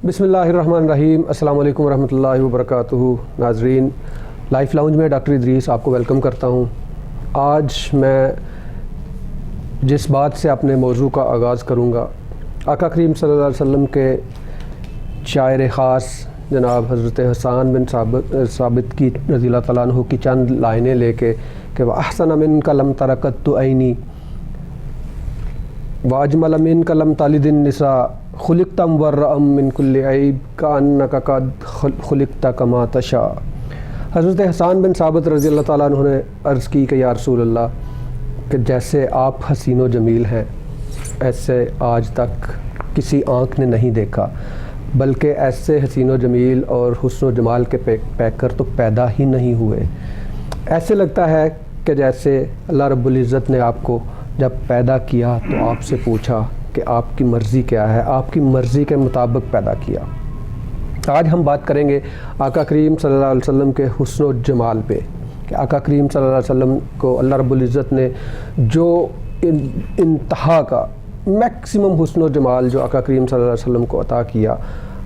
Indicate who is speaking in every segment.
Speaker 1: بسم اللہ الرحمن الرحیم۔ السلام علیکم ورحمۃ اللہ وبرکاتہ۔ ناظرین، لائف لاؤنج میں ڈاکٹر ادریس آپ کو ویلکم کرتا ہوں۔ آج میں جس بات سے اپنے موضوع کا آغاز کروں گا، آقا کریم صلی اللہ علیہ وسلم کے شاعر خاص جناب حضرت حسان بن ثابت کی رضی اللہ تعالیٰ عنہ کی چند لائنیں لے کے کہ وَأَحْسَنَ مِنْكَ لَمْ تَرَكَتْ عَيْنِي وَأَجْمَلَ مِنْكَ لَمْ تَلِدِ النِّسَاء خُلِقْتَ مُبَرَّأً مِنْ كُلِّ عَيْبٍ كَأَنَّكَ قَدْ خُلِقْتَ كَمَا تَشَاءُ۔ حضرت حسان بن ثابت رضی اللہ تعالیٰ عنہ نے عرض کی کہ یا رسول اللہ، کہ جیسے آپ حسین و جمیل ہیں ایسے آج تک کسی آنکھ نے نہیں دیکھا، بلکہ ایسے حسین و جمیل اور حسن و جمال کے پیکر تو پیدا ہی نہیں ہوئے۔ ایسے لگتا ہے کہ جیسے اللہ رب العزت نے آپ کو جب پیدا کیا تو آپ سے پوچھا کہ آپ کی مرضی کیا ہے، آپ کی مرضی کے مطابق پیدا کیا۔ آج ہم بات کریں گے آقا کریم صلی اللہ علیہ وسلم کے حسن و جمال پہ، کہ آقا کریم صلی اللہ علیہ وسلم کو اللہ رب العزت نے جو انتہا کا میکسیمم حسن و جمال جو آقا کریم صلی اللہ علیہ وسلم کو عطا کیا،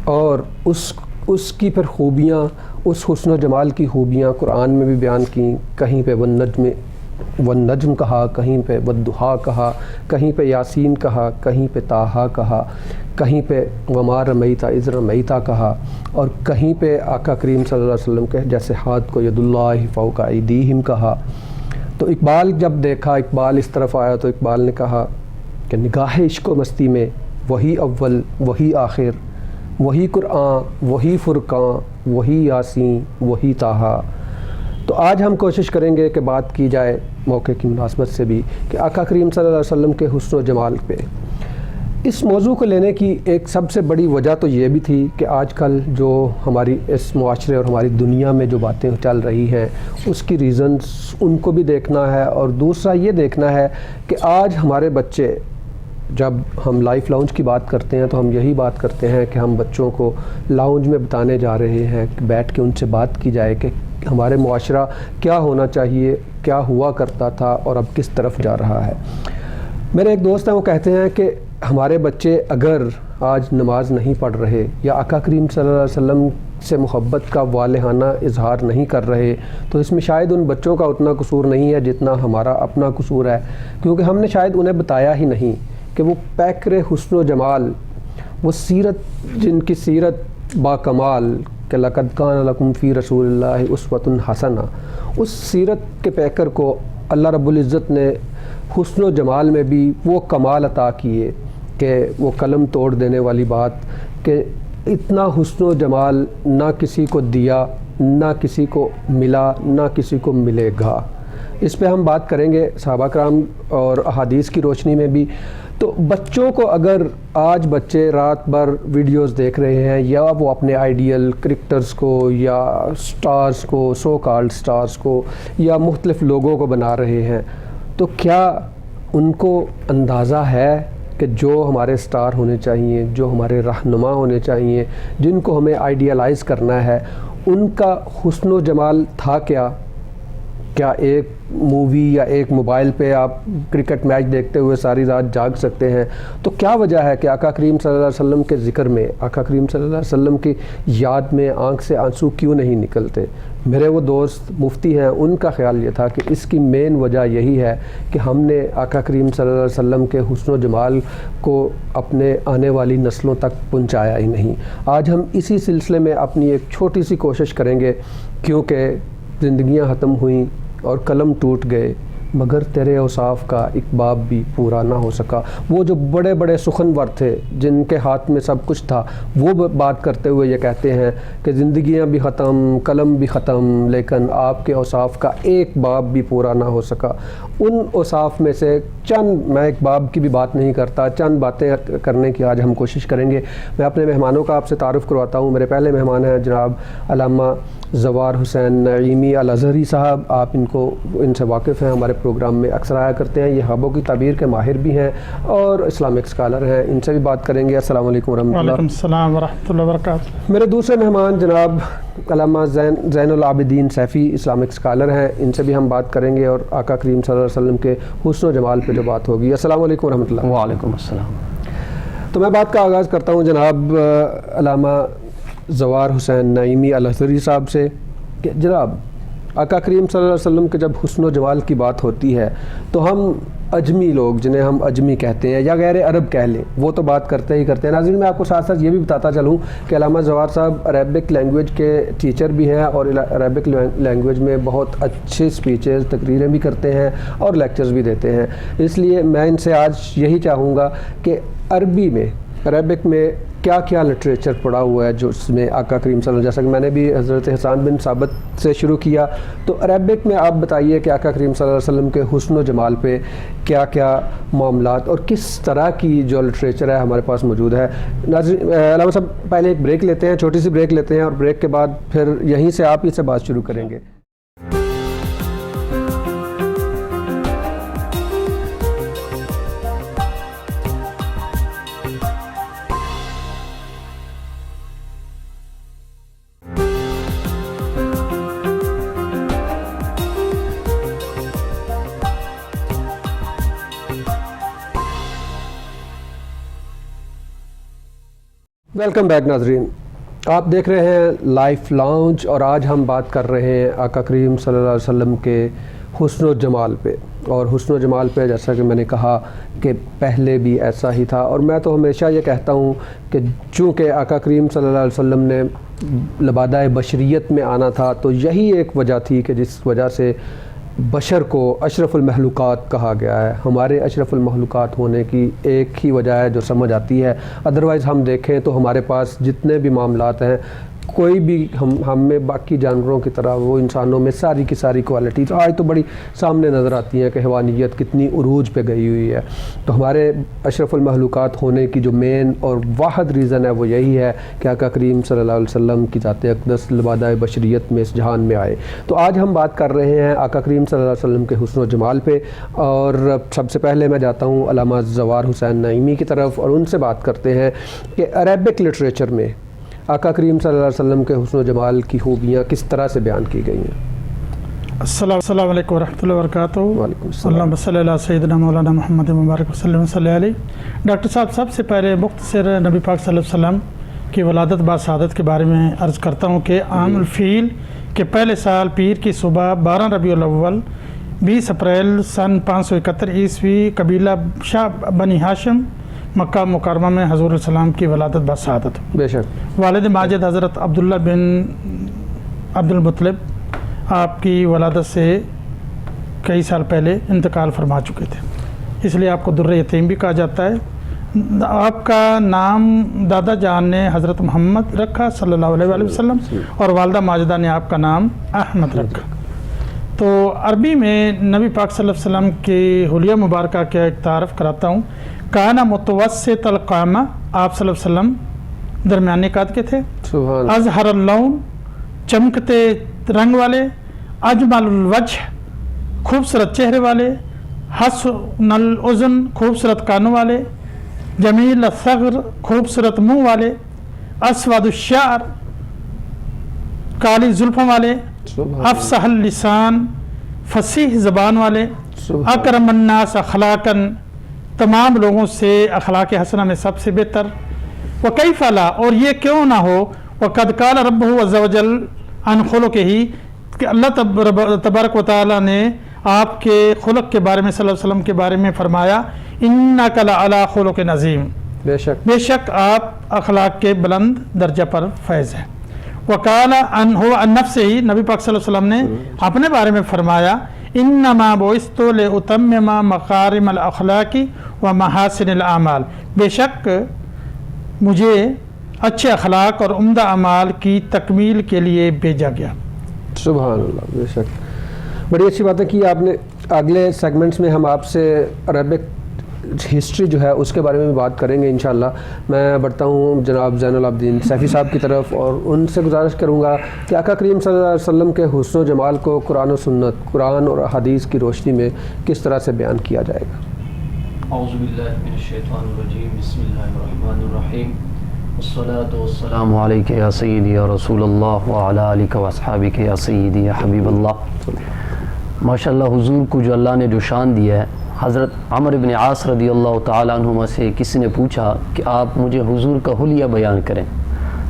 Speaker 1: اور اس کی پھر خوبیاں، اس حسن و جمال کی خوبیاں قرآن میں بھی بیان کیں۔ کہیں پہ والنجم کہا، کہیں پہ والضحیٰ کہا، کہیں پہ یاسین کہا، کہیں پہ طٰہٰ کہا، کہیں پہ وما رمیت اذ رمیت کہا، اور کہیں پہ آقا کریم صلی اللہ علیہ وسلم کے جیسے ہاتھ کو ید اللہ فوق ایدیہم کہا۔ تو اقبال جب دیکھا، اقبال اس طرف آیا تو اقبال نے کہا کہ نگاہ عشق و مستی میں وہی اول وہی آخر، وہی قرآن وہی فرقان وہی یاسین وہی طٰہٰ۔ تو آج ہم کوشش کریں گے کہ بات کی جائے موقع کی مناسبت سے بھی کہ آقا کریم صلی اللہ علیہ وسلم کے حسن و جمال پہ۔ اس موضوع کو لینے کی ایک سب سے بڑی وجہ تو یہ بھی تھی کہ آج کل جو ہماری اس معاشرے اور ہماری دنیا میں جو باتیں چل رہی ہیں اس کی ریزنز ان کو بھی دیکھنا ہے، اور دوسرا یہ دیکھنا ہے کہ آج ہمارے بچے، جب ہم لائف لاؤنج کی بات کرتے ہیں تو ہم یہی بات کرتے ہیں کہ ہم بچوں کو لاؤنج میں بتانے جا رہے ہیں کہ بیٹھ کے ان سے بات کی جائے کہ ہمارے معاشرہ کیا ہونا چاہیے، کیا ہوا کرتا تھا اور اب کس طرف جا رہا ہے۔ میرے ایک دوست ہیں، وہ کہتے ہیں کہ ہمارے بچے اگر آج نماز نہیں پڑھ رہے یا آقا کریم صلی اللہ علیہ وسلم سے محبت کا والہانہ اظہار نہیں کر رہے تو اس میں شاید ان بچوں کا اتنا قصور نہیں ہے جتنا ہمارا اپنا قصور ہے، کیونکہ ہم نے شاید انہیں بتایا ہی نہیں کہ وہ پیکر حسن و جمال، وہ سیرت، جن کی سیرت با کمال کہ لقد کان لکم فی رسول اللہ اسوۃ حسنہ، اس سیرت کے پیکر کو اللہ رب العزت نے حسن و جمال میں بھی وہ کمال عطا کیے کہ وہ قلم توڑ دینے والی بات کہ اتنا حسن و جمال نہ کسی کو دیا، نہ کسی کو ملا، نہ کسی کو ملے گا۔ اس پہ ہم بات کریں گے صحابہ کرام اور احادیث کی روشنی میں بھی۔ تو بچوں کو، اگر آج بچے رات بھر ویڈیوز دیکھ رہے ہیں یا وہ اپنے آئیڈیل کرکٹرز کو یا سٹارز کو، سو کالڈ سٹارز کو یا مختلف لوگوں کو بنا رہے ہیں، تو کیا ان کو اندازہ ہے کہ جو ہمارے سٹار ہونے چاہیے، جو ہمارے رہنما ہونے چاہیے، جن کو ہمیں آئیڈیلائز کرنا ہے، ان کا حسن و جمال تھا کیا؟ کیا ایک مووی یا ایک موبائل پہ آپ کرکٹ میچ دیکھتے ہوئے ساری رات جاگ سکتے ہیں؟ تو کیا وجہ ہے کہ آقا کریم صلی اللہ علیہ وسلم کے ذکر میں، آقا کریم صلی اللہ علیہ وسلم کی یاد میں آنکھ سے آنسو کیوں نہیں نکلتے؟ میرے وہ دوست مفتی ہیں، ان کا خیال یہ تھا کہ اس کی مین وجہ یہی ہے کہ ہم نے آقا کریم صلی اللہ علیہ وسلم کے حسن و جمال کو اپنے آنے والی نسلوں تک پہنچایا ہی نہیں۔ آج ہم اسی سلسلے میں اپنی ایک چھوٹی سی کوشش کریں گے، کیونکہ زندگیاں ختم ہوئیں اور قلم ٹوٹ گئے مگر تیرے اوصاف کا ایک باب بھی پورا نہ ہو سکا۔ وہ جو بڑے بڑے سخنور تھے جن کے ہاتھ میں سب کچھ تھا، وہ بات کرتے ہوئے یہ کہتے ہیں کہ زندگیاں بھی ختم، قلم بھی ختم، لیکن آپ کے اوصاف کا ایک باب بھی پورا نہ ہو سکا۔ ان اوصاف میں سے چند، میں ایک باب کی بھی بات نہیں کرتا، چند باتیں کرنے کی آج ہم کوشش کریں گے۔ میں اپنے مہمانوں کا آپ سے تعارف کرواتا ہوں۔ میرے پہلے مہمان ہیں جناب علامہ زوار حسین نعیمی الازہری صاحب، آپ ان سے واقف ہیں، ہمارے پروگرام میں اکثر آیا کرتے ہیں، یہ حابوں کی تعبیر کے ماہر بھی ہیں اور اسلامک اسکالر ہیں، ان سے بھی بات کریں گے۔ السلام علیکم ورحمۃ اللہ۔
Speaker 2: وعلیکم السلام ورحمۃ اللہ وبرکاتہ۔
Speaker 1: میرے دوسرے مہمان جناب علامہ زین العابدین سیفی، اسلامک اسکالر ہیں، ان سے بھی ہم بات کریں گے اور آقا کریم صلی اللہ علیہ وسلم کے حسن و جمال پہ جو بات ہوگی۔ السلام علیکم ورحمۃ اللہ۔
Speaker 3: وعلیکم السلام۔
Speaker 1: تو میں بات کا آغاز کرتا ہوں جناب علامہ زوار حسین نعیمی الازہری صاحب سے کہ جناب آقا کریم صلی اللہ علیہ وسلم کے جب حسن و جمال کی بات ہوتی ہے تو ہم اجمی لوگ جنہیں ہم اجمی کہتے ہیں یا غیر عرب کہہ لیں وہ تو بات کرتے ہی کرتے ہیں. ناظرین میں آپ کو ساتھ ساتھ یہ بھی بتاتا چلوں کہ علامہ زوار صاحب عربک لینگویج کے ٹیچر بھی ہیں اور عربک لینگویج میں بہت اچھے سپیچز تقریریں بھی کرتے ہیں اور لیکچرز بھی دیتے ہیں. اس لیے میں ان سے آج یہی چاہوں گا کہ عربی میں عربک میں کیا کیا لٹریچر پڑا ہوا ہے جو اس میں آقا کریم صلی اللہ علیہ وسلم، جیسا کہ میں نے بھی حضرت حسان بن ثابت سے شروع کیا، تو عربک میں آپ بتائیے کہ آقا کریم صلی اللہ علیہ وسلم کے حسن و جمال پہ کیا کیا معاملات اور کس طرح کی جو لٹریچر ہے ہمارے پاس موجود ہے. ناظرین علامہ صاحب پہلے ایک بریک لیتے ہیں، چھوٹی سی بریک لیتے ہیں اور بریک کے بعد پھر یہیں سے آپ ہی سے بات شروع کریں گے. ویلکم بیک ناظرین، آپ دیکھ رہے ہیں لائف لاؤنج اور آج ہم بات کر رہے ہیں آقا کریم صلی اللہ علیہ وسلم کے حسن و جمال پہ. اور حسن و جمال پہ جیسا کہ میں نے کہا کہ پہلے بھی ایسا ہی تھا، اور میں تو ہمیشہ یہ کہتا ہوں کہ چونکہ آقا کریم صلی اللہ علیہ وسلم نے لبادہ بشریت میں آنا تھا تو یہی ایک وجہ تھی کہ جس وجہ سے بشر کو اشرف المخلوقات کہا گیا ہے. ہمارے اشرف المخلوقات ہونے کی ایک ہی وجہ ہے جو سمجھ آتی ہے، ادروائز ہم دیکھیں تو ہمارے پاس جتنے بھی معاملات ہیں کوئی بھی ہم میں باقی جانوروں کی طرح وہ انسانوں میں ساری کی ساری کوالٹیز آج تو بڑی سامنے نظر آتی ہیں کہ حیوانیت کتنی عروج پہ گئی ہوئی ہے. تو ہمارے اشرف المخلوقات ہونے کی جو مین اور واحد ریزن ہے وہ یہی ہے کہ آقا کریم صلی اللہ علیہ وسلم کی ذات اقدس لبادہ بشریت میں اس جہان میں آئے. تو آج ہم بات کر رہے ہیں آقا کریم صلی اللہ علیہ وسلم کے حسن و جمال پہ، اور سب سے پہلے میں جاتا ہوں علامہ زوار حسین نعیمی کی طرف اور ان سے بات کرتے ہیں کہ عربک لٹریچر میں آقا کریم صلی اللہ علیہ وسلم کے حسن و جمال کی خوبیاں کس طرح سے بیان کی گئی ہیں.
Speaker 2: السلام علیکم ورحمۃ اللہ وبرکاتہ.
Speaker 1: وعلیکم السلام.
Speaker 2: اللہم صلی علی سیدنا مولانا محمد مبارک وسلم صلی علیہ. ڈاکٹر صاحب سب سے پہلے مختصر نبی پاک صلی اللہ علیہ وسلم کی ولادت باسعادت کے بارے میں عرض کرتا ہوں کہ عام الفیل کے پہلے سال پیر کی صبح 12 ربیع الاول 20 اپریل سن 571 عیسوی قبیلہ شاہ بنی ہاشم مکہ مکرمہ میں حضور السلام کی ولادت باسعادت.
Speaker 1: بے شک.
Speaker 2: والد ماجد حضرت عبداللہ بن عبد المطلب آپ کی ولادت سے کئی سال پہلے انتقال فرما چکے تھے، اس لیے آپ کو در یتیم بھی کہا جاتا ہے. آپ کا نام دادا جان نے حضرت محمد رکھا صلی اللہ علیہ وآلہ وسلم اور والدہ ماجدہ نے آپ کا نام احمد رکھا. تو عربی میں نبی پاک صلی اللہ علیہ وسلم کی حلیہ مبارکہ کا ایک تعارف کراتا ہوں. کانا متوسط القامہ، آپ صلی اللہ علیہ وسلم درمیانے قد کے تھے. ازہر اللون، چمکتے رنگ والے. اجمل الوجہ، خوبصورت چہرے والے. حسن الاذن، خوبصورت کانوں والے. جمیل الثغر، خوبصورت منہ والے. اسود الشعر، کالی زلفوں والے. افصح اللسان، فصیح زبان والے. اکرم الناس اخلاقاً، تمام لوگوں سے اخلاق حسنہ میں سب سے بہتر. وکیف لا، اور یہ کیوں نہ ہو. وقد قال ربہ عز وجل عن خلقہ، کہ اللہ تبارک و تعالیٰ نے آپ کے خلق کے بارے میں صلی اللہ علیہ وسلم کے بارے میں فرمایا انک لعلی خلق عظیم، بے شک آپ اخلاق کے بلند درجہ پر فیض ہیں. وقال عن نفسہ، نبی پاک صلی اللہ علیہ وسلم نے اپنے بارے میں فرمایا انما بعثت لاتمم مکارم الاخلاق و محاسن الاعمال، بے شک مجھے اچھے اخلاق اور عمدہ اعمال کی تکمیل کے لیے بھیجا گیا.
Speaker 1: سبحان اللہ. بے شک بڑی اچھی باتیں کی آپ نے. اگلے سیگمنٹس میں ہم آپ سے عربک ہسٹری جو ہے اس کے بارے میں بھی بات کریں گے انشاءاللہ. میں بڑھتا ہوں جناب زین العابدین سیفی صاحب کی طرف اور ان سے گزارش کروں گا کہ آقا کریم صلی اللہ علیہ وسلم کے حسن و جمال کو قرآن و سنت، قرآن اور حدیث کی روشنی میں کس طرح سے بیان کیا جائے گا.
Speaker 3: اعوذ باللہ من الشیطان الرجیم، بسم اللہ الرحمن الرحیم. والصلاة والسلام علیکہ یا سیدی یا رسول اللہ وعلی آلہ واصحابہ یا سیدی یا حبیب اللہ. ماشاءاللہ حضور کو جو اللہ نے جو شان دیا ہے حضرت عمر بن عاص رضی اللہ تعالیٰ عنہما سے کسی نے پوچھا کہ آپ مجھے حضور کا حلیہ بیان کریں،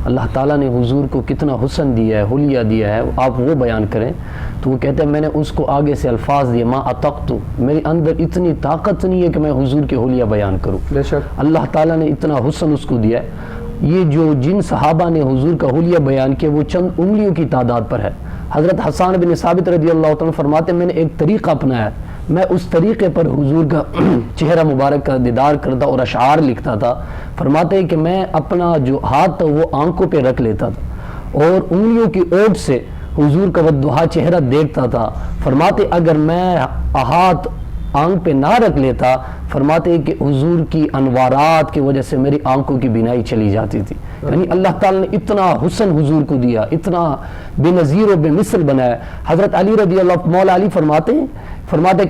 Speaker 3: اللہ تعالیٰ نے حضور کو کتنا حسن دیا ہے، حلیہ دیا ہے، آپ وہ بیان کریں۔ تو وہ کہتے ہیں میں نے اس کو آگے سے الفاظ دیے، ما اطقت، میرے اندر اتنی طاقت نہیں ہے کہ میں حضور کے حلیہ بیان کروں۔
Speaker 1: بے شک
Speaker 3: اللہ تعالیٰ نے اتنا حسن اس کو دیا ہے۔ یہ جو جن صحابہ نے حضور کا حلیہ بیان کیا وہ چند انگلیوں کی تعداد پر ہے۔ حضرت حسان بن ثابت رضی اللہ عنہ فرماتے ہیں میں نے ایک طریقہ اپنایا، میں اس طریقے پر حضور کا چہرہ مبارک کا دیدار کرتا اور اشعار لکھتا تھا۔ فرماتے ہیں کہ میں اپنا جو ہاتھ تھا وہ آنکھوں پہ رکھ لیتا تھا اور انگلیوں کی اوٹ سے حضور کا وضحا چہرہ دیکھتا تھا۔ فرماتے اگر میں ہاتھ آنکھ پہ نہ رکھ لیتا، فرماتے ہیں کہ حضور کی انوارات کی وجہ سے میری آنکھوں کی بینائی چلی جاتی تھی۔ یعنی اللہ تعالیٰ نے اتنا حسن حضور کو دیا، اتنا بے نظیر و بے مثل بنایا۔ حضرت علی رضی اللہ، مولا علی فرماتے ہیں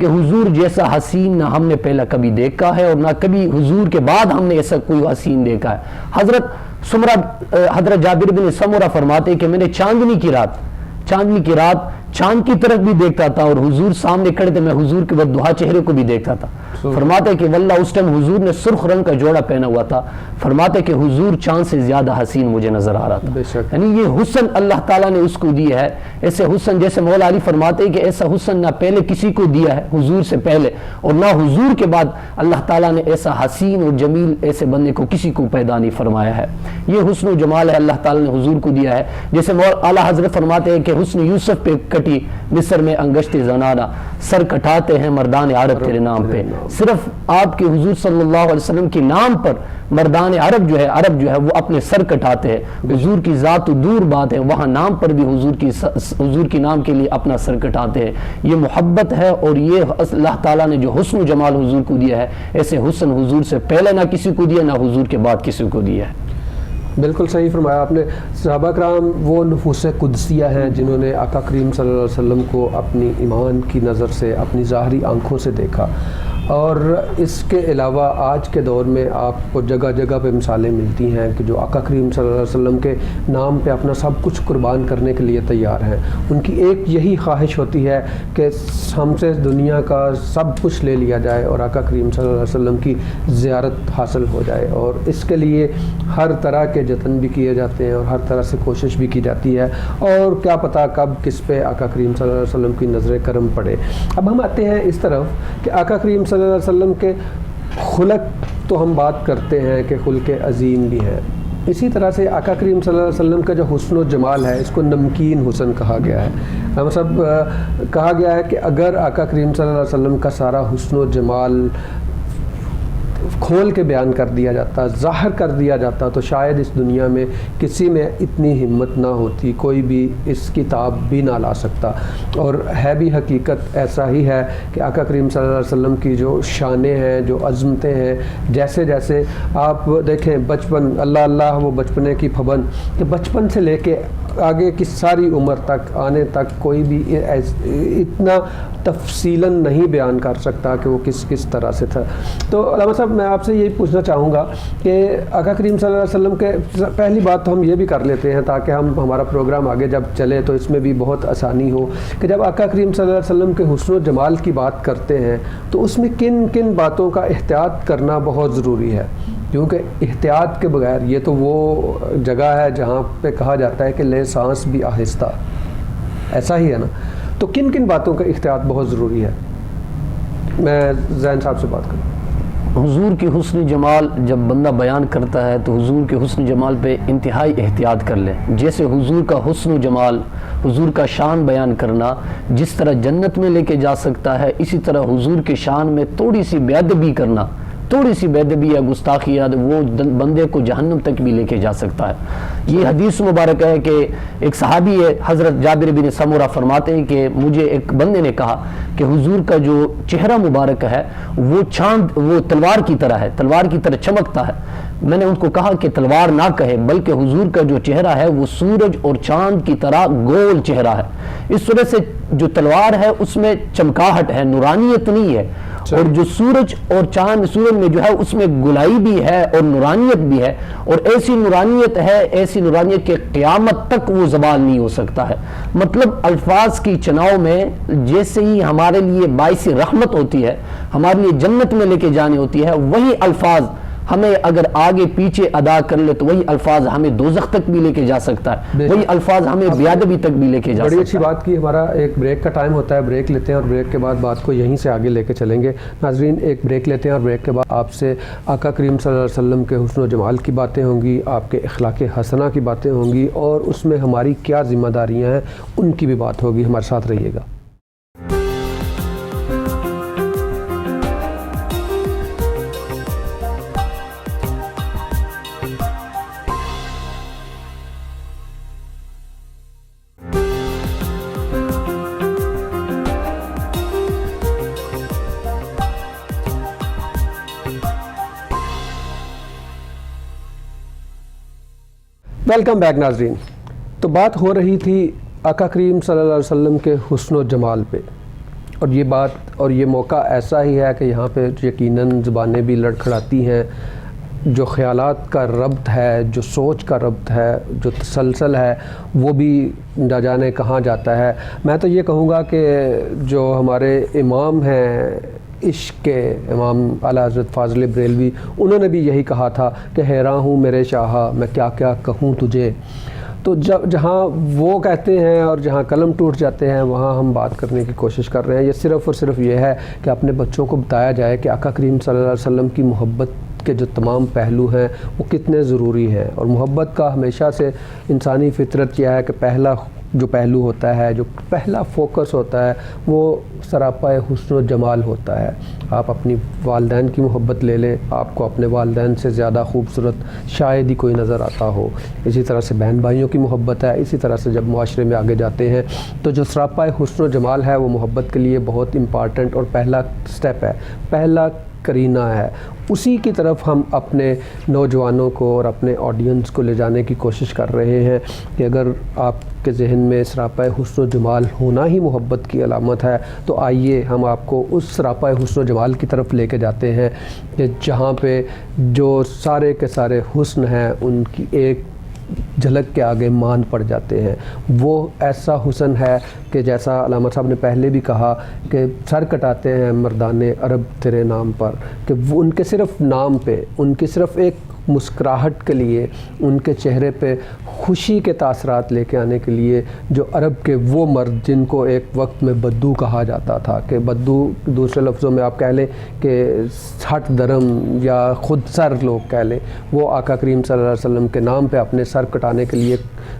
Speaker 3: کہ حضور جیسا حسین نہ ہم نے پہلا کبھی دیکھا ہے اور نہ کبھی حضور کے بعد ہم نے ایسا کوئی حسین دیکھا ہے۔ حضرت جابر بن سمرہ فرماتے ہیں کہ میں نے چاندنی کی رات چاند کی طرف بھی دیکھتا تھا اور حضور سامنے کھڑے تھے، میں حضور کے وضحا چہرے کو بھی دیکھتا تھا۔ فرماتے کہ واللہ اس ٹائم حضور نے سرخ رنگ کا جوڑا پہنا ہوا تھا، فرماتے کہ حضور چاند سے زیادہ حسین مجھے نظر آ رہا تھا۔ یعنی یہ حسن اللہ تعالیٰ نے اس کو دیا ہے، ایسے حسن جیسے مولا علی فرماتے ہیں کہ ایسا حسن نہ پہلے کسی کو دیا ہے حضور سے پہلے اور نہ حضور کے بعد اللہ تعالیٰ نے ایسا حسین اور جمیل ایسے بندے کو کسی کو پیدا نہیں فرمایا ہے۔ یہ حسن و جمال ہے اللہ تعالیٰ نے حضور کو دیا ہے۔ جیسے اعلیٰ حضرت فرماتے ہیں کہ حسن یوسف پہ کٹی مصر میں انگشت زنانہ، سر کٹاتے ہیں مردان عرب تیرے نام پہ۔ صرف آپ کے حضور صلی اللہ علیہ وسلم کے نام پر مردان عرب جو ہے وہ اپنے سر کٹاتے ہیں۔ حضور کی ذات دور بات ہے، وہاں نام پر بھی حضور کی نام کے لیے اپنا سر کٹاتے ہیں۔ یہ محبت ہے اور یہ اللہ تعالیٰ نے جو حسن و جمال حضور کو دیا ہے، ایسے حسن حضور سے پہلے نہ کسی کو دیا، نہ حضور کے بعد کسی کو دیا ہے۔
Speaker 1: بالکل صحیح فرمایا آپ نے۔ صحابہ کرام وہ نفوس قدسیہ ہیں جنہوں نے آقا کریم صلی اللہ علیہ وسلم کو اپنی ایمان کی نظر سے، اپنی ظاہری آنکھوں سے دیکھا، اور اس کے علاوہ آج کے دور میں آپ کو جگہ جگہ پہ مثالیں ملتی ہیں کہ جو آقا کریم صلی اللہ علیہ وسلم کے نام پہ اپنا سب کچھ قربان کرنے کے لیے تیار ہیں۔ ان کی ایک یہی خواہش ہوتی ہے کہ ہم سے دنیا کا سب کچھ لے لیا جائے اور آقا کریم صلی اللہ علیہ وسلم کی زیارت حاصل ہو جائے، اور اس کے لیے ہر طرح کے جتن بھی کیے جاتے ہیں اور ہر طرح سے کوشش بھی کی جاتی ہے، اور کیا پتہ کب کس پہ آقا کریم صلی اللہ علیہ وسلم کی نظر کرم پڑے۔ اب ہم آتے ہیں اس طرف کہ آقا کریم صلی اللہ علیہ وسلم کے خلق تو ہم بات کرتے ہیں کہ خلق عظیم بھی ہے، اسی طرح سے آقا کریم صلی اللہ علیہ وسلم کا جو حسن و جمال ہے اس کو نمکین حسن کہا گیا ہے۔ ہم سب کہا گیا ہے کہ اگر آقا کریم صلی اللہ علیہ وسلم کا سارا حسن و جمال کھول کے بیان کر دیا جاتا، ظاہر کر دیا جاتا، تو شاید اس دنیا میں کسی میں اتنی ہمت نہ ہوتی، کوئی بھی اس کتاب بھی نہ لا سکتا۔ اور ہے بھی حقیقت ایسا ہی ہے کہ آقا کریم صلی اللہ علیہ وسلم کی جو شانیں ہیں، جو عظمتیں ہیں، جیسے جیسے آپ دیکھیں بچپن، اللہ وہ بچپنے کی پھبن، کہ بچپن سے لے کے آگے کی ساری عمر تک آنے تک کوئی بھی اتنا تفصیلاً نہیں بیان کر سکتا کہ وہ کس طرح سے تھا۔ تو علامہ صاحب میں آپ سے یہی پوچھنا چاہوں گا کہ آقا کریم صلی اللہ علیہ وسلم کے پہلی بات تو ہم یہ بھی کر لیتے ہیں تاکہ ہمارا پروگرام آگے جب چلے تو اس میں بھی بہت آسانی ہو، کہ جب آقا کریم صلی اللہ علیہ وسلم کے حسن و جمال کی بات کرتے ہیں تو اس میں کن کن باتوں کا احتیاط کرنا بہت ضروری ہے، کیونکہ احتیاط کے بغیر یہ تو وہ جگہ ہے جہاں پہ کہا جاتا ہے کہ لے سانس بھی آہستہ، ایسا ہی ہے نا؟ تو کن کن باتوں کا احتیاط بہت ضروری ہے؟ میں زین صاحب سے بات کروں۔
Speaker 3: حضور کی حسن جمال جب بندہ بیان کرتا ہے تو حضور کے حسن جمال پہ انتہائی احتیاط کر لے۔ جیسے حضور کا حسن و جمال، حضور کا شان بیان کرنا جس طرح جنت میں لے کے جا سکتا ہے، اسی طرح حضور کے شان میں تھوڑی سی بے ادبی کرنا، تھوڑی سی بے ادبی یا گستاخی وہ بندے کو جہنم تک بھی لے کے جا سکتا ہے۔ یہ حدیث مبارک ہے کہ ایک صحابی ہے حضرت جابر بن سمرہ فرماتے ہیں کہ مجھے ایک بندے نے کہا کہ حضور کا جو چہرہ مبارک ہے وہ تلوار کی طرح ہے، تلوار کی طرح چمکتا ہے۔ میں نے ان کو کہا کہ تلوار نہ کہے، بلکہ حضور کا جو چہرہ ہے وہ سورج اور چاند کی طرح گول چہرہ ہے۔ اس طرح سے جو تلوار ہے اس میں چمکاہٹ ہے، نورانیت نہیں ہے، اور جو سورج اور چاند سورج میں جو ہے اس میں گلائی بھی ہے اور نورانیت بھی ہے، اور ایسی نورانیت ہے، ایسی نورانیت کہ قیامت تک وہ زوال نہیں ہو سکتا ہے۔ مطلب الفاظ کی چناؤ میں جیسے ہی ہمارے لیے باعث رحمت ہوتی ہے، ہمارے لیے جنت میں لے کے جانی ہوتی ہے، وہی الفاظ ہمیں اگر آگے پیچھے ادا کر لے تو وہی الفاظ ہمیں دوزخ تک بھی لے کے جا سکتا ہے، وہی الفاظ ہمیں بیادبی تک بھی لے کے جا سکتا ہے۔
Speaker 1: بڑی اچھی بات کی۔ ہمارا ایک بریک کا ٹائم ہوتا ہے، بریک لیتے ہیں اور بریک کے بعد بات کو یہیں سے آگے لے کے چلیں گے۔ ناظرین ایک بریک لیتے ہیں اور بریک کے بعد آپ سے آقا کریم صلی اللہ علیہ وسلم کے حسن و جمال کی باتیں ہوں گی، آپ کے اخلاق حسنہ کی باتیں ہوں گی، اور اس میں ہماری کیا ذمہ داریاں ہیں ان کی بھی بات ہوگی۔ ہمارے ساتھ رہیے گا۔ ویلکم بیک ناظرین۔ تو بات ہو رہی تھی آقا کریم صلی اللہ علیہ وسلم کے حسن و جمال پہ، اور یہ بات اور یہ موقع ایسا ہی ہے کہ یہاں پہ یقیناً زبانیں بھی لڑکھڑاتی ہیں، جو خیالات کا ربط ہے، جو سوچ کا ربط ہے، جو تسلسل ہے، وہ بھی نہ جانے کہاں جاتا ہے۔ میں تو یہ کہوں گا کہ جو ہمارے امام ہیں عشق کے، امام اعلیٰ حضرت فاضل بریلوی، انہوں نے بھی یہی کہا تھا کہ حیراں ہوں میرے شاہا میں کیا کیا کہوں تجھے۔ تو جہاں وہ کہتے ہیں اور جہاں قلم ٹوٹ جاتے ہیں وہاں ہم بات کرنے کی کوشش کر رہے ہیں۔ یہ صرف اور صرف یہ ہے کہ اپنے بچوں کو بتایا جائے کہ آقا کریم صلی اللہ علیہ وسلم کی محبت کے جو تمام پہلو ہیں وہ کتنے ضروری ہیں، اور محبت کا ہمیشہ سے انسانی فطرت یہ ہے کہ پہلا جو پہلو ہوتا ہے، جو پہلا فوکس ہوتا ہے، وہ سراپا حسن و جمال ہوتا ہے۔ آپ اپنی والدین کی محبت لے لیں، آپ کو اپنے والدین سے زیادہ خوبصورت شاید ہی کوئی نظر آتا ہو۔ اسی طرح سے بہن بھائیوں کی محبت ہے، اسی طرح سے جب معاشرے میں آگے جاتے ہیں تو جو سراپا حسن و جمال ہے وہ محبت کے لیے بہت امپارٹنٹ اور پہلا سٹیپ ہے، پہلا کرینہ ہے۔ اسی کی طرف ہم اپنے نوجوانوں کو اور اپنے آڈینس کو لے جانے کی کوشش کر رہے ہیں کہ اگر آپ کے ذہن میں سراپا حسن و جمال ہونا ہی محبت کی علامت ہے تو آئیے ہم آپ کو اس سراپا حسن و جمال کی طرف لے کے جاتے ہیں کہ جہاں پہ جو سارے کے سارے حسن ہیں ان کی ایک جھلک کے آگے مان پڑ جاتے ہیں۔ وہ ایسا حسن ہے کہ جیسا علامہ صاحب نے پہلے بھی کہا کہ سر کٹاتے ہیں مردان عرب تیرے نام پر، کہ وہ ان کے صرف نام پہ، ان کی صرف ایک مسکراہٹ کے لیے، ان کے چہرے پہ خوشی کے تاثرات لے کے آنے کے لیے جو عرب کے وہ مرد جن کو ایک وقت میں بدو کہا جاتا تھا، کہ بدو دوسرے لفظوں میں آپ کہہ لیں کہ ہٹ درم یا خود سر لوگ کہہ لیں، وہ آقا کریم صلی اللہ علیہ وسلم کے نام پہ اپنے سر کٹانے کے لیے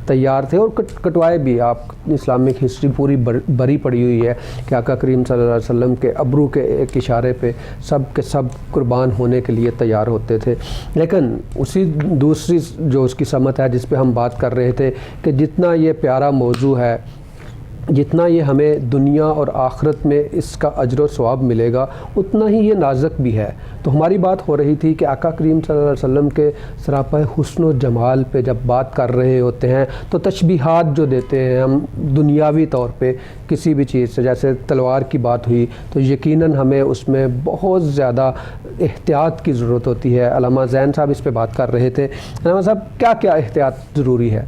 Speaker 1: تیار تھے اور کٹوائے بھی۔ آپ اسلامک ہسٹری پوری بری پڑی ہوئی ہے کہ آقا کریم صلی اللہ علیہ وسلم کے ابرو کے ایک اشارے پہ سب کے سب قربان ہونے کے لیے تیار ہوتے تھے۔ لیکن اسی دوسری جو اس کی سمت ہے جس پہ ہم بات کر رہے تھے کہ جتنا یہ پیارا موضوع ہے، جتنا یہ ہمیں دنیا اور آخرت میں اس کا اجر و ثواب ملے گا اتنا ہی یہ نازک بھی ہے۔ تو ہماری بات ہو رہی تھی کہ آقا کریم صلی اللہ علیہ وسلم کے سراپا حسن و جمال پہ جب بات کر رہے ہوتے ہیں تو تشبیہات جو دیتے ہیں ہم دنیاوی طور پہ کسی بھی چیز سے، جیسے تلوار کی بات ہوئی تو یقیناً ہمیں اس میں بہت زیادہ احتیاط کی ضرورت ہوتی ہے۔ علامہ زین صاحب اس پہ بات کر رہے تھے۔ علامہ صاحب کیا کیا احتیاط ضروری ہے؟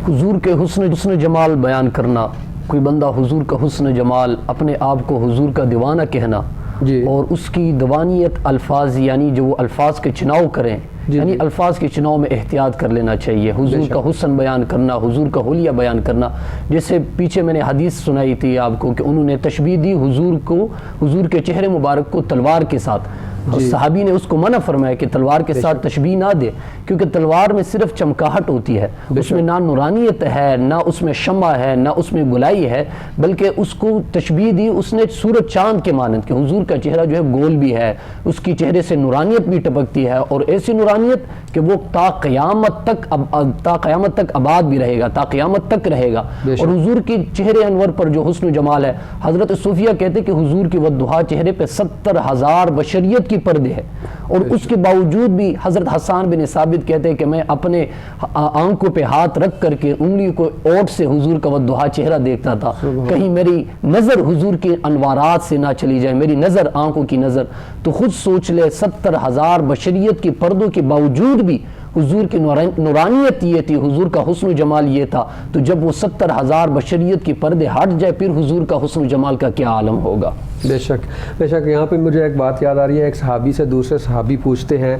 Speaker 3: حضور کے حسن جمال بیان کرنا، کوئی بندہ حضور کا حسن جمال، اپنے آپ کو حضور کا دیوانہ کہنا
Speaker 1: جی،
Speaker 3: اور اس کی دیوانیت الفاظ، یعنی جو وہ الفاظ کے چناؤ کریں، یعنی الفاظ کے چناؤ میں احتیاط کر لینا چاہیے۔ حضور کا حسن بیان کرنا، حضور کا حلیہ بیان کرنا، جیسے پیچھے میں نے حدیث سنائی تھی آپ کو کہ انہوں نے تشبیہ دی حضور کے چہرے مبارک کو تلوار کے ساتھ، اور صحابی نے اس کو منع فرمایا کہ تلوار کے ساتھ تشبیہ نہ دے، کیونکہ تلوار میں صرف چمکاہٹ ہوتی ہے، اس میں نہ نورانیت ہے، نہ اس میں شمع ہے، نہ اس میں گلائی ہے، بلکہ اس کو تشبیہ دی اس نے سورج چاند کے مانند کہ حضور کا چہرہ جو ہے گول بھی ہے، اس کی چہرے سے نورانیت بھی ٹپکتی ہے، اور ایسی نورانیت نورانیت کہ وہ تا قیامت تک آباد بھی رہے گا، تا قیامت تک رہے گا. اور حضور کی چہرے انور پر جو حسن و جمال ہے، حضرت صوفیہ کہتے کہ حضور کی والضحیٰ چہرے پہ 70,000 بشریت کی پردے ہے، اور اس کے باوجود بھی حضرت حسان بن ثابت کہتے ہیں کہ میں اپنے آنکھوں پہ ہاتھ رکھ کر کے انگلی کو اوٹ سے حضور کا والضحیٰ چہرہ دیکھتا تھا، کہیں میری نظر حضور کے انوارات سے نہ چلی جائے، میری نظر آنکھوں کی نظر. تو خود سوچ لے 70,000 بشریت کی پردوں کے باوجود بھی حضور کی نورانیت یہ تھی، حضور کا حسن و جمال یہ تھا. تو جب وہ 70,000 بشریت کی پردے ہٹ جائے پھر حضور کا حسن و جمال کا کیا عالم ہوگا.
Speaker 1: بے شک بے شک. یہاں پہ مجھے ایک بات یاد آ رہی ہے، ایک صحابی سے دوسرے صحابی پوچھتے ہیں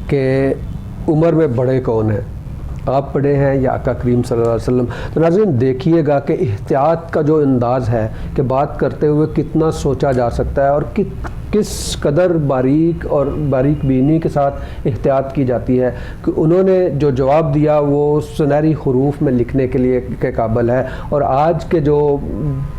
Speaker 1: کہ عمر میں بڑے کون ہیں، آپ بڑے ہیں یا آقا کریم صلی اللہ علیہ وسلم. تو ناظرین دیکھیے گا کہ احتیاط کا جو انداز ہے کہ بات کرتے ہوئے کتنا سوچا جا سکتا ہے اور کس قدر باریک اور باریک بینی کے ساتھ احتیاط کی جاتی ہے کہ انہوں نے جو جواب دیا وہ سنہری حروف میں لکھنے کے لیے کے قابل ہے. اور آج کے جو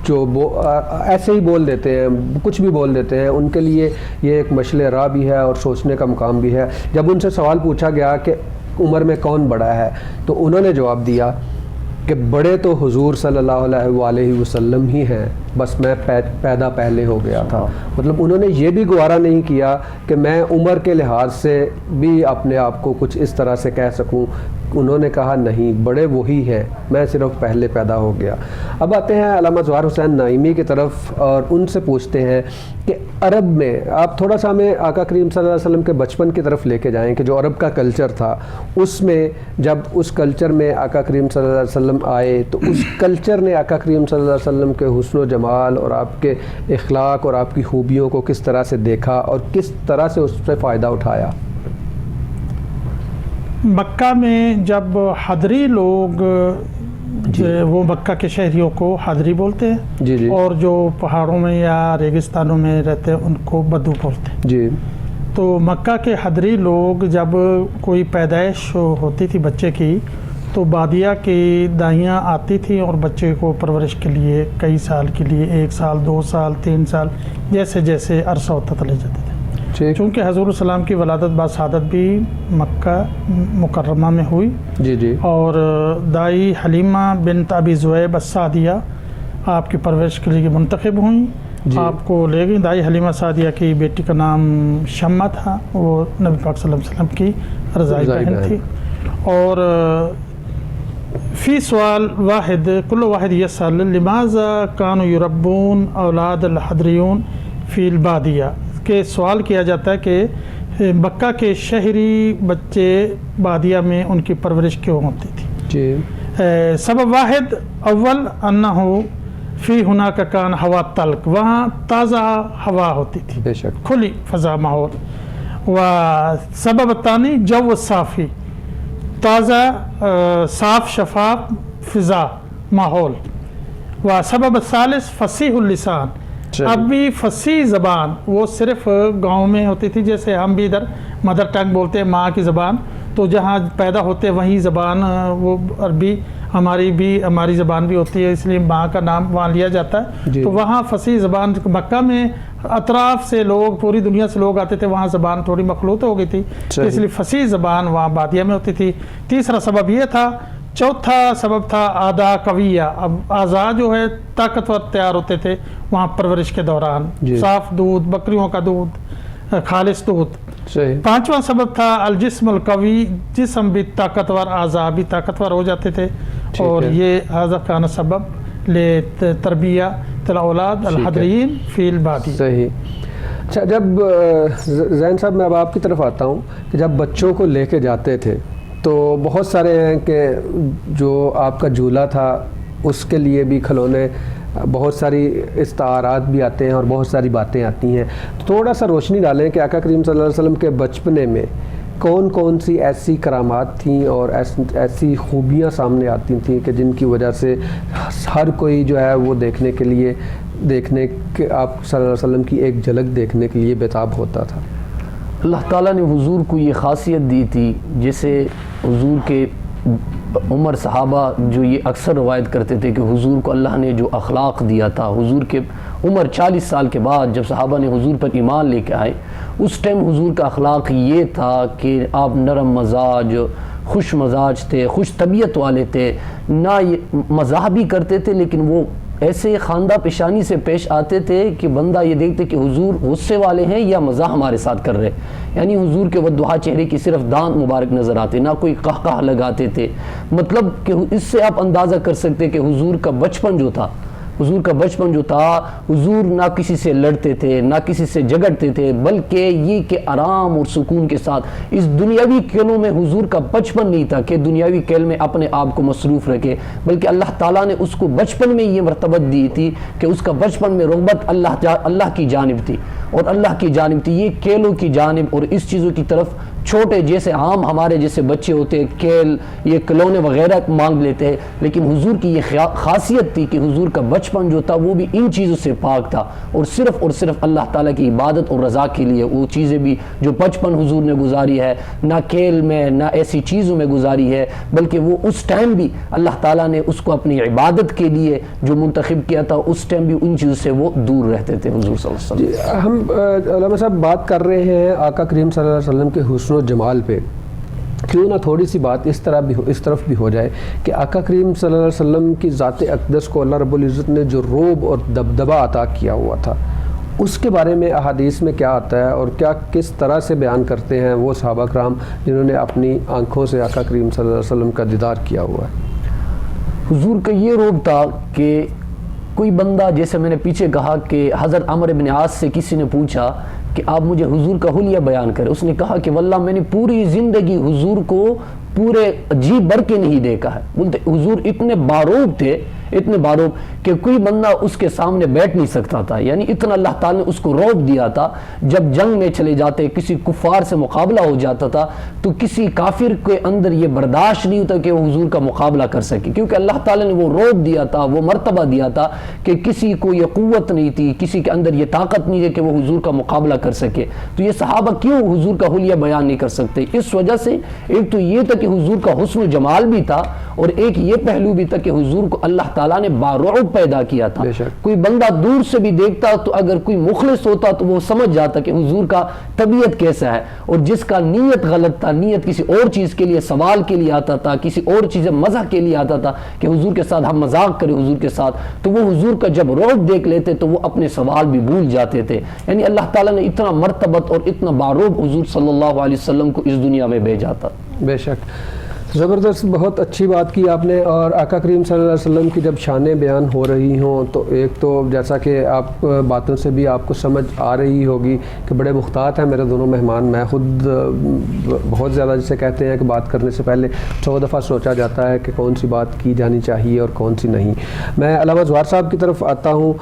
Speaker 1: ایسے ہی بول دیتے ہیں، کچھ بھی بول دیتے ہیں، ان کے لیے یہ ایک مشعل راہ بھی ہے اور سوچنے کا مقام بھی ہے. جب ان سے سوال پوچھا گیا کہ عمر میں کون بڑا ہے تو انہوں نے جواب دیا کہ بڑے تو حضور صلی اللہ علیہ وسلم ہی ہیں، بس میں پیدا پہلے ہو گیا تھا. مطلب انہوں نے یہ بھی گوارا نہیں کیا کہ میں عمر کے لحاظ سے بھی اپنے آپ کو کچھ اس طرح سے کہہ سکوں. انہوں نے کہا نہیں، بڑے وہی ہیں، میں صرف پہلے پیدا ہو گیا. اب آتے ہیں علامہ زوہر حسین نعیمی کی طرف اور ان سے پوچھتے ہیں کہ عرب میں آپ تھوڑا سا ہمیں آقا کریم صلی اللہ علیہ وسلم کے بچپن کی طرف لے کے جائیں کہ جو عرب کا کلچر تھا، اس میں جب اس کلچر میں آقا کریم صلی اللہ علیہ وسلم آئے تو اس کلچر نے آقا کریم صلی اللہ علیہ وسلم کے حسن و جمال اور آپ کے اخلاق اور آپ کی خوبیوں کو کس طرح سے دیکھا اور کس طرح سے اس سے فائدہ اٹھایا.
Speaker 2: مکہ میں جب حضری لوگ وہ مکہ کے شہریوں کو حضری بولتے ہیں، اور جو پہاڑوں میں یا ریگستانوں میں رہتے ہیں ان کو بدو بولتے ہیں.
Speaker 1: جی.
Speaker 2: تو مکہ کے حضری لوگ جب کوئی پیدائش ہوتی تھی بچے کی تو بادیہ کی دائیاں آتی تھیں اور بچے کو پرورش کے لیے کئی سال کے لیے 1 سال 2 سال 3 سال جیسے جیسے عرصہ ہوتا تھا لے جاتے تھے. چونکہ حضور السلام کی ولادت باسعادت بھی مکہ مکرمہ میں ہوئی.
Speaker 1: جی.
Speaker 2: اور دائی حلیمہ بنت ابی ذؤیب السعدیہ آپ کی پرورش کے لیے منتخب ہوئیں. آپ کو لے گئی. دائی حلیمہ سعدیہ کی بیٹی کا نام شمہ تھا، وہ نبی پاک صلی اللہ علیہ وسلم کی رضائی بہن تھی. اور فی سوال واحد کل واحد یسأل لماذا کانوا یربون اولاد الحضریون فی البادیہ، کہ سوال کیا جاتا ہے کہ مکہ کے شہری بچے بادیہ میں ان کی پرورش کیوں ہوتی تھی. سبب واحد اول انہ فی ہناک کان ہوا تلق، وہاں تازہ ہوا ہوتی تھی، کھلی فضا ماحول. و سبب الثانی جو صافی، تازہ صاف شفاف فضا ماحول. و سبب الثالث فصیح اللسان، اب بھی فصیح زبان وہ صرف گاؤں میں ہوتی تھی. جیسے ہم بھی ادھر مدر ٹنگ بولتے ہیں، ماں کی زبان، تو جہاں پیدا ہوتے وہیں زبان وہ عربی ہماری زبان بھی ہوتی ہے، اس لیے ماں کا نام وہاں لیا جاتا ہے. تو وہاں فصیح زبان، مکہ میں اطراف سے لوگ، پوری دنیا سے لوگ آتے تھے، وہاں زبان تھوڑی مخلوط ہو گئی تھی، اس لیے فصیح زبان وہاں بادیہ میں ہوتی تھی. تیسرا سبب یہ تھا. چوتھا سبب تھا آدھا قویہ، اب اعضاء جو ہے طاقتور تیار ہوتے تھے وہاں پرورش کے دوران. صاف دودھ، بکریوں کا دودھ، خالص دودھ. پانچواں سبب تھا الجسم القوی، جسم بھی طاقتور، اعضاء بھی طاقتور ہو جاتے تھے. اور یہ هذا كان سبب لتربیۃ الاولاد الحضرین فی البادی.
Speaker 1: صحیح. اچھا، جب زین صاحب میں اب آپ کی طرف آتا ہوں کہ جب بچوں کو لے کے جاتے تھے تو بہت سارے ہیں کہ جو آپ کا جھولا تھا اس کے لیے بھی کھلونے، بہت ساری استعارات بھی آتے ہیں اور بہت ساری باتیں آتی ہیں. تھوڑا سا روشنی ڈالیں کہ آقا کریم صلی اللہ علیہ وسلم کے بچپنے میں کون کون سی ایسی کرامات تھیں اور ایسی خوبیاں سامنے آتی تھیں کہ جن کی وجہ سے ہر کوئی جو ہے وہ دیکھنے کے آپ صلی اللہ علیہ وسلم کی ایک جھلک دیکھنے کے لیے بےتاب ہوتا تھا.
Speaker 3: اللہ تعالیٰ نے حضور کو یہ خاصیت دی تھی، جیسے حضور کے عمر صحابہ جو یہ اکثر روایت کرتے تھے کہ حضور کو اللہ نے جو اخلاق دیا تھا، حضور کے عمر 40 سال کے بعد جب صحابہ نے حضور پر ایمان لے کے آئے، اس ٹائم حضور کا اخلاق یہ تھا کہ آپ نرم مزاج، خوش مزاج تھے، خوش طبیعت والے تھے، نہ یہ مزاح بھی کرتے تھے لیکن وہ ایسے خواندہ پیشانی سے پیش آتے تھے کہ بندہ یہ دیکھتے کہ حضور غصے والے ہیں یا مزاح ہمارے ساتھ کر رہے، یعنی حضور کے وضحا چہرے کی صرف دانت مبارک نظر آتے، نہ کوئی قہقہ لگاتے تھے. مطلب کہ اس سے آپ اندازہ کر سکتے کہ حضور کا بچپن جو تھا، حضور نہ کسی سے لڑتے تھے، نہ کسی سے جھگڑتے تھے، بلکہ یہ کہ آرام اور سکون کے ساتھ اس دنیاوی کھیلوں میں حضور کا بچپن نہیں تھا کہ دنیاوی کھیل میں اپنے آپ کو مصروف رکھے، بلکہ اللہ تعالیٰ نے اس کو بچپن میں یہ مرتبت دی تھی کہ اس کا بچپن میں رغبت اللہ کی جانب تھی، اور اللہ کی جانب تھی، یہ کھیلوں کی جانب اور اس چیزوں کی طرف. چھوٹے جیسے عام ہمارے جیسے بچے ہوتے کھیل یہ کھلونے وغیرہ مانگ لیتے ہیں، لیکن حضور کی یہ خاصیت تھی کہ حضور کا بچپن جو تھا وہ بھی ان چیزوں سے پاک تھا، اور صرف اللہ تعالیٰ کی عبادت اور رضا کے لیے وہ چیزیں بھی جو بچپن حضور نے گزاری ہے، نہ کھیل میں نہ ایسی چیزوں میں گزاری ہے، بلکہ وہ اس ٹائم بھی اللہ تعالیٰ نے اس کو اپنی عبادت کے لیے جو منتخب کیا تھا، اس ٹائم بھی ان چیزوں سے وہ دور رہتے تھے حضور صلی اللہ علیہ وسلم.
Speaker 1: ہم علامہ صاحب بات کر رہے ہیں آقا کریم صلی اللہ علیہ وسلم کے حسن و جمال پہ، کیوں نہ تھوڑی سی بات اس طرف بھی ہو جائے کہ آقا کریم صلی اللہ علیہ وسلم کی ذات اقدس کو اللہ رب العزت نے جو رعب اور دبدبہ عطا کیا ہوا تھا، اس کے بارے میں احادیث میں کیا آتا ہے اور کس طرح سے بیان کرتے ہیں وہ صحابہ کرام جنہوں نے اپنی آنکھوں سے آقا کریم صلی اللہ علیہ وسلم کا دیدار کیا ہوا ہے؟
Speaker 3: حضور کا یہ رعب تھا کہ کوئی بندہ، جیسے میں نے پیچھے کہا کہ حضرت عمرو بن عاص سے کسی نے پوچھا کہ آپ مجھے حضور کا حلیہ بیان کریں، اس نے کہا کہ واللہ میں نے پوری زندگی حضور کو پورے جی بھر کے نہیں دیکھا ہے. بولتے حضور اتنے باروب تھے، اتنے باروب کہ کوئی بندہ اس کے سامنے بیٹھ نہیں سکتا تھا، یعنی اتنا اللہ تعالیٰ نے اس کو رعب دیا تھا. جب جنگ میں چلے جاتے، کسی کفار سے مقابلہ ہو جاتا تھا تو کسی کافر کے اندر یہ برداشت نہیں ہوتا کہ وہ حضور کا مقابلہ کر سکے، کیونکہ اللہ تعالیٰ نے وہ رعب دیا تھا، وہ مرتبہ دیا تھا کہ کسی کو یہ قوت نہیں تھی، کسی کے اندر یہ طاقت نہیں ہے کہ وہ حضور کا مقابلہ کر سکے. تو یہ صحابہ کیوں حضور کا حلیہ بیان نہیں کر سکتے؟ اس وجہ سے ایک تو یہ تھا کہ حضور کا حسن و جمال بھی تھا، اور ایک یہ پہلو بھی تھا کہ حضور کو اللہ تعالیٰ نے بارعب پیدا کیا تھا. کوئی بندہ دور سے بھی دیکھتا تو اگر کوئی مخلص ہوتا تو وہ سمجھ جاتا کہ حضور کا طبیعت کیسا ہے، اور جس کا نیت غلط تھا، نیت کسی اور چیز کے لیے، سوال کے لیے آتا تھا، کسی اور چیز مزاح کے لیے آتا تھا کہ حضور کے ساتھ ہم مذاق کریں حضور کے ساتھ، تو وہ حضور کا جب رعب دیکھ لیتے تو وہ اپنے سوال بھی بھول جاتے تھے. یعنی اللہ تعالیٰ نے اتنا مرتبت اور اتنا بارعب حضور صلی اللہ علیہ وسلم کو اس دنیا میں بھیجا تھا.
Speaker 1: بے شک، زبردست، بہت اچھی بات کی آپ نے. اور آقا کریم صلی اللہ علیہ وسلم کی جب شانیں بیان ہو رہی ہوں تو ایک تو جیسا کہ آپ باتوں سے بھی آپ کو سمجھ آ رہی ہوگی کہ بڑے محتاط ہیں میرے دونوں مہمان. میں خود بہت زیادہ جسے کہتے ہیں کہ بات کرنے سے پہلے 100 دفعہ سوچا جاتا ہے کہ کون سی بات کی جانی چاہیے اور کون سی نہیں. میں علامہ زوار صاحب کی طرف آتا ہوں.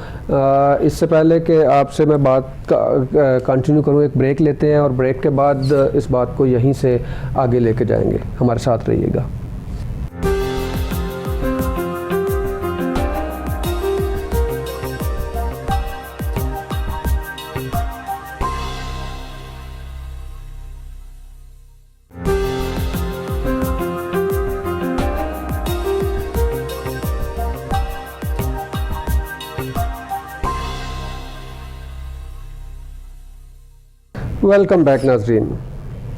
Speaker 1: اس سے پہلے کہ آپ سے میں بات کنٹینیو کروں، ایک بریک لیتے ہیں اور بریک کے بعد اس بات کو یہیں سے آگے لے کے جائیں گے. ہمارے ساتھ رہیے گا. ویلکم بیک ناظرین،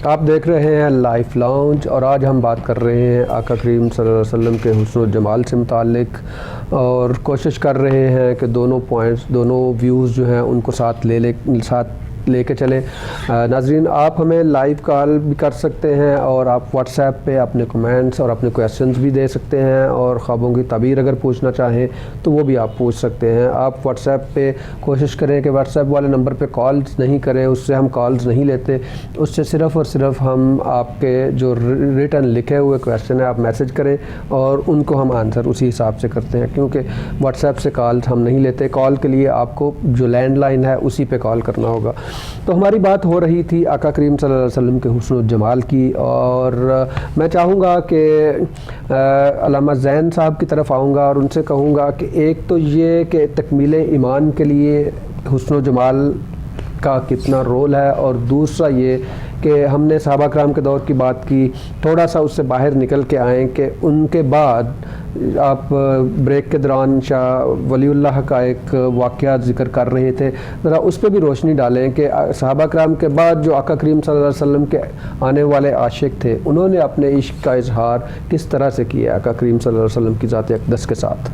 Speaker 1: آپ دیکھ رہے ہیں لائف لاؤنج، اور آج ہم بات کر رہے ہیں آقا کریم صلی اللہ علیہ وسلم کے حسن و جمال سے متعلق، اور کوشش کر رہے ہیں کہ دونوں پوائنٹس، دونوں ویوز جو ہیں ان کو ساتھ لے کے چلیں. ناظرین، آپ ہمیں لائیو کال بھی کر سکتے ہیں، اور آپ واٹس ایپ پہ اپنے کمنٹس اور اپنے کویشچنز بھی دے سکتے ہیں، اور خوابوں کی تعبیر اگر پوچھنا چاہیں تو وہ بھی آپ پوچھ سکتے ہیں. آپ واٹس ایپ پہ کوشش کریں کہ واٹس ایپ والے نمبر پہ کالز نہیں کریں، اس سے ہم کالز نہیں لیتے. اس سے صرف اور صرف ہم آپ کے جو ریٹن لکھے ہوئے کویشچن ہیں آپ میسج کریں، اور ان کو ہم آنسر اسی حساب سے کرتے ہیں، کیونکہ واٹس ایپ سے کالز ہم نہیں لیتے. کال کے لیے آپ کو جو لینڈ لائن ہے اسی پہ کال کرنا ہوگا. تو ہماری بات ہو رہی تھی آقا کریم صلی اللہ علیہ وسلم کے حسن و جمال کی، اور میں چاہوں گا کہ علامہ زین صاحب کی طرف آؤں گا اور ان سے کہوں گا کہ ایک تو یہ کہ تکمیل ایمان کے لیے حسن و جمال کا کتنا رول ہے، اور دوسرا یہ کہ ہم نے صحابہ کرام کے دور کی بات کی، تھوڑا سا اس سے باہر نکل کے آئیں کہ ان کے بعد آپ بریک کے دوران شاہ ولی اللہ کا ایک واقعہ ذکر کر رہے تھے، ذرا اس پہ بھی روشنی ڈالیں کہ صحابہ کرام کے بعد جو آقا کریم صلی اللہ علیہ وسلم کے آنے والے عاشق تھے انہوں نے اپنے عشق کا اظہار کس طرح سے کیا آقا کریم صلی اللہ علیہ وسلم کی ذات اقدس کے ساتھ۔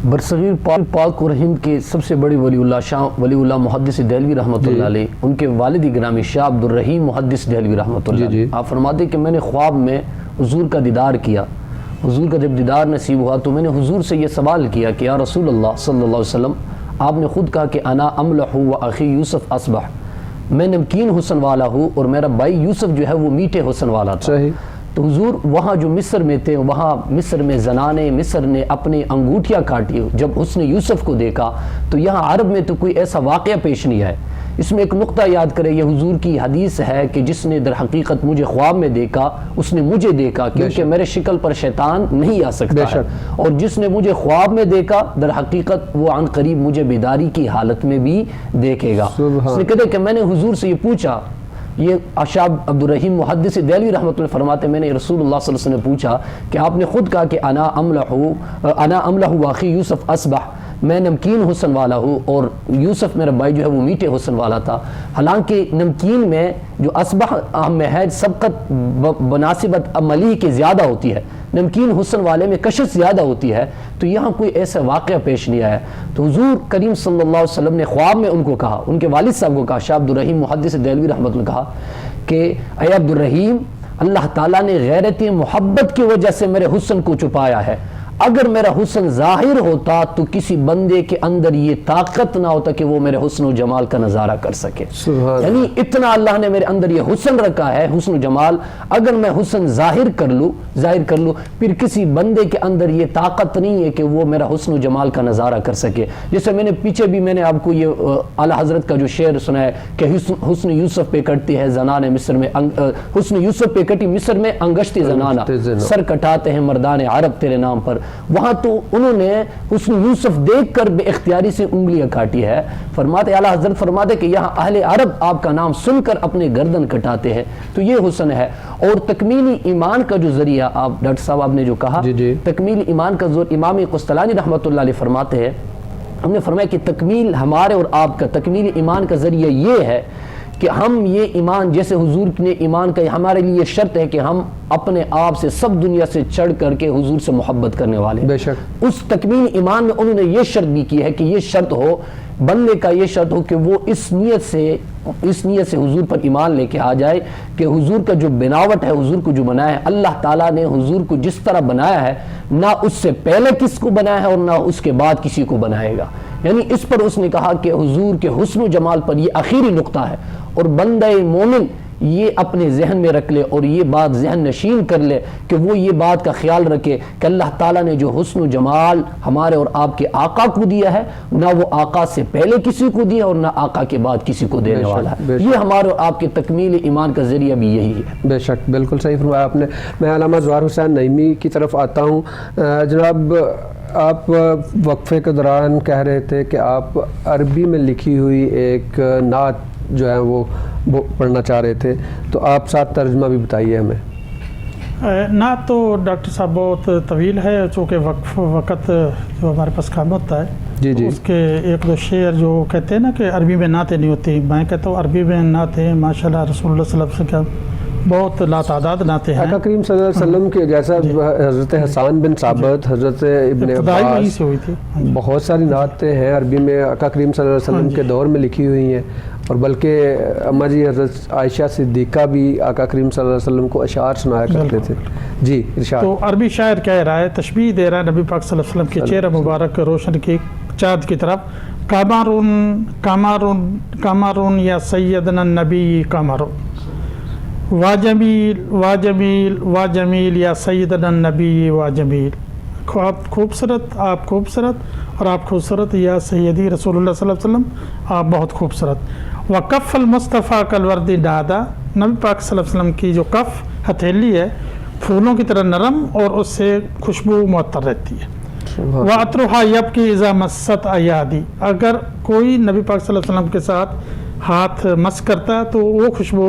Speaker 3: برصغیر پاک و ہند کے سب سے بڑے ولی اللہ شاہ ولی اللہ محدث دہلوی رحمۃ اللہ علیہ، ان کے والد گرامی شاہ عبد الرحیم محدث دہلوی رحمۃ اللہ علیہ، آپ فرماتے کہ میں نے خواب میں حضور کا دیدار کیا۔ حضور کا جب دیدار نصیب ہوا تو میں نے حضور سے یہ سوال کیا کہ یا رسول اللہ صلی اللہ علیہ وسلم، آپ نے خود کہا کہ انا املح و اخی یوسف اصبح، میں نمکین حسن والا ہوں اور میرا بھائی یوسف جو ہے وہ میٹھے حسن والا تھا۔ تو حضور وہاں جو مصر میں تھے، وہاں مصر میں زنانے مصر نے اپنی انگوٹھیاں کاٹی، جب حسن یوسف کو دیکھا تو یہاں عرب میں تو کوئی ایسا واقعہ پیش نہیں آئے۔ اس میں ایک نقطہ یاد کرے، یہ حضور کی حدیث ہے کہ جس نے در حقیقت مجھے خواب میں دیکھا اس نے مجھے دیکھا، کیونکہ میرے شکل پر شیطان نہیں آ سکتا ہے، اور جس نے مجھے خواب میں دیکھا در حقیقت وہ عن قریب مجھے بیداری کی حالت میں بھی دیکھے گا۔ اس نے کہتے کہ میں نے حضور سے یہ پوچھا، یہ شاہ عبد الرحیم محدث دہلوی رحمۃ اللہ فرماتے میں نے رسول اللہ صلی اللہ علیہ وسلم نے پوچھا کہ آپ نے خود کہا کہ انا املح واخی یوسف اصبح، میں نمکین حسن والا ہوں اور یوسف میرا بھائی جو ہے وہ میٹھے حسن والا تھا۔ حالانکہ نمکین میں جو اصبح میں ہے سبقت بناسبت ملیح کے زیادہ ہوتی ہے، نمکین حسن والے میں کشش زیادہ ہوتی ہے، تو یہاں کوئی ایسا واقعہ پیش نہیں آیا۔ تو حضور کریم صلی اللہ علیہ وسلم نے خواب میں ان کو کہا، ان کے والد صاحب کو کہا، شاہ عبد الرحیم محدث دہلوی رحمۃ اللہ نے کہا کہ اے عبد الرحیم، اللہ تعالیٰ نے غیرت محبت کی وجہ سے میرے حسن کو چھپایا ہے، اگر میرا حسن ظاہر ہوتا تو کسی بندے کے اندر یہ طاقت نہ ہوتا کہ وہ میرے حسن و جمال کا نظارہ کر سکے۔ یعنی اتنا اللہ نے میرے اندر یہ حسن رکھا ہے، حسن و جمال، اگر میں حسن ظاہر کر لوں پھر کسی بندے کے اندر یہ طاقت نہیں ہے کہ وہ میرا حسن و جمال کا نظارہ کر سکے۔ جیسے میں نے پیچھے بھی میں نے آپ کو یہ اعلیٰ حضرت کا جو شعر سنا ہے کہ حسن یوسف پہ کٹتی ہے زنان مصر میں، حسن یوسف پہ کٹی مصر میں انگشتی زنانہ، سر کٹاتے ہیں مردان عرب تیرے نام پر۔ وہاں تو انہوں نے حسن یوسف دیکھ کر بے اختیاری سے انگلیاں کاٹی ہے۔ فرماتے اعلیٰ حضرت فرماتے کہ یہاں اہل عرب آپ کا نام سن کر اپنے گردن کٹاتے ہیں، تو یہ حسن ہے۔ اور تکمیلی ایمان کا جو ذریعہ آپ ڈاکٹر صاحب آپ نے جو کہا، تکمیل ایمان کا زور امام قسطلانی رحمۃ اللہ علیہ فرماتے ہیں، ہم نے فرمایا کہ تکمیل ہمارے اور آپ کا تکمیل ایمان کا ذریعہ یہ ہے کہ ہم یہ ایمان جیسے حضور نے ایمان کا ہمارے لیے شرط ہے کہ ہم اپنے آپ سے سب دنیا سے چڑھ کر کے حضور سے محبت کرنے والے ہیں۔
Speaker 1: بے شک
Speaker 3: اس تکمیل ایمان میں انہوں نے یہ شرط بھی کی ہے کہ یہ شرط ہو بندے کا، یہ شرط ہو کہ وہ اس نیت سے حضور پر ایمان لے کے آ جائے کہ حضور کا جو بناوٹ ہے، حضور کو جو بنایا ہے اللہ تعالیٰ نے حضور کو جس طرح بنایا ہے، نہ اس سے پہلے کس کو بنایا ہے اور نہ اس کے بعد کسی کو بنائے گا۔ یعنی اس پر اس نے کہا کہ حضور کے حسن و جمال پر یہ آخری نقطہ ہے، اور بندہ مومن یہ اپنے ذہن میں رکھ لے اور یہ بات ذہن نشین کر لے کہ وہ یہ بات کا خیال رکھے کہ اللہ تعالیٰ نے جو حسن و جمال ہمارے اور آپ کے آقا کو دیا ہے، نہ وہ آقا سے پہلے کسی کو دیا اور نہ آقا کے بعد کسی کو دینے والا ہے۔ یہ ہمارے اور آپ کے تکمیل ایمان کا ذریعہ بھی یہی ہے۔
Speaker 1: بے شک، بالکل صحیح فرمایا آپ نے۔ میں علامہ زوہر حسین نعیمی کی طرف آتا ہوں۔ جناب، آپ وقفے کے دوران کہہ رہے تھے کہ آپ عربی میں لکھی ہوئی ایک نعت جو ہے وہ پڑھنا چاہ رہے تھے، تو آپ ساتھ ترجمہ بھی بتائیے ہمیں۔
Speaker 2: نعت تو ڈاکٹر صاحب بہت طویل ہے، چونکہ وقت جو ہمارے پاس کام ہوتا ہے، اس کے ایک دو شعر جو کہتے ہیں نا کہ عربی میں نعتیں نہیں ہوتی، میں کہتا ہوں عربی میں نعتیں ماشاء اللہ رسول اللہ صلی اللہ علیہ وسلم کا بہت لاتعداد نعتیں ہیں۔
Speaker 1: آقا کریم صلی اللہ علیہ وسلم کے جیسا حضرت حسان بن ثابت، حضرت ابن عباس،
Speaker 2: سے ہوئی تھی،
Speaker 1: بہت ساری نعتیں ہیں عربی میں آقا کریم صلی اللہ علیہ وسلم کے دور میں لکھی ہوئی ہیں، اور بلکہ اماں جی حضرت عائشہ صدیقہ بھی آقا کریم صلی اللہ علیہ وسلم کو اشعار سنایا کرتے تھے۔ جی ارشاد۔
Speaker 2: تو عربی شاعر کہہ رہا ہے، تشبیہ دے رہا ہے نبی پاک صلی اللہ علیہ وسلم کے چہرہ مبارک روشن کی چاند کی طرف، کامارون یا سیدنا النبی کامارون، وا جمیل یا سیدنا النبی وا جمیل، آپ خوبصورت، آپ خوبصورت، اور آپ خوبصورت یا سیدی رسول اللہ صلی اللہ علیہ وسلم، آپ بہت خوبصورت۔ وکف المصطفیٰ کالورد نادا، نبی پاک صلی اللہ علیہ وسلم کی جو کف ہتھیلی ہے پھولوں کی طرح نرم اور اس سے خوشبو معطر رہتی ہے۔ وَعَطْرُهَا يَبْكِي إِذَا مَسَّتْ أَيَادِي، اگر کوئی نبی پاک صلی اللہ علیہ وسلم کے ساتھ ہاتھ مس کرتا تو وہ خوشبو